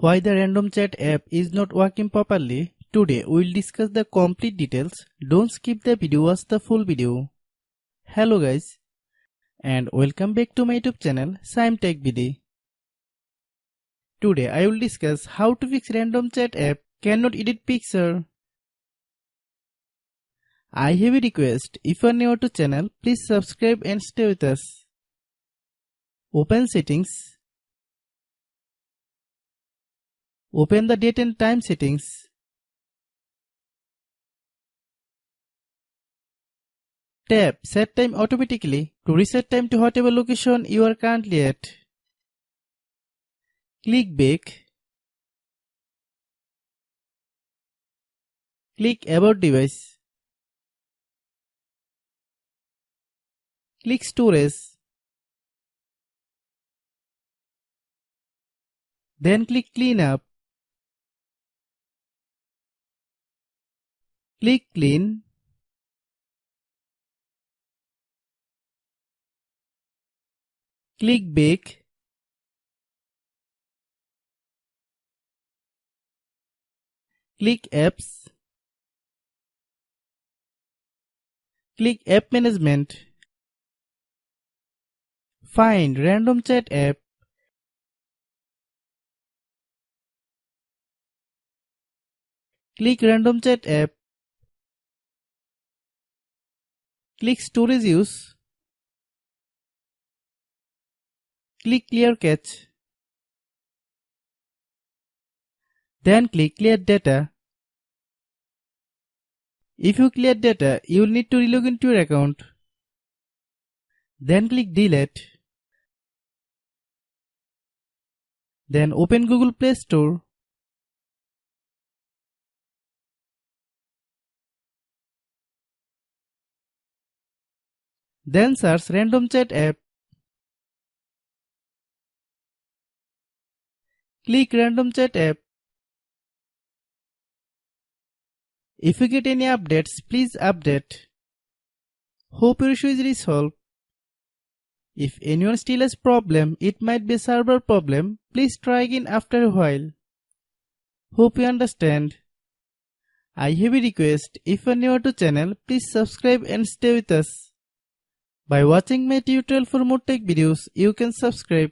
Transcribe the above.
Why the random chat app is not working properly? Today we'll discuss the complete details. Don't skip the video, watch the full video. Hello guys and welcome back to my YouTube channel Shaem Tech Video. Today I will discuss how to fix random chat app cannot edit picture. I have a request, if you are new to channel, please subscribe and stay with us. Open settings. Open the date and time settings. Tap set time automatically to reset time to whatever location you are currently at. Click back. Click about device. Click storage. Then click clean up. Click clean. Click back. Click apps. Click app management. Find random chat app. Click random chat app. Click storage use. Click clear cache. Then click clear data. If you clear data, you will need to relog into your account. Then click delete. Then open Google Play Store. Then search random chat app. Click random chat app. If you get any updates, please update. Hope your issue is resolved. If anyone still has problem, it might be a server problem. Please try again after a while. Hope you understand. I have a request, if you are new to channel, please subscribe and stay with us. By watching my tutorial for more tech videos, you can subscribe.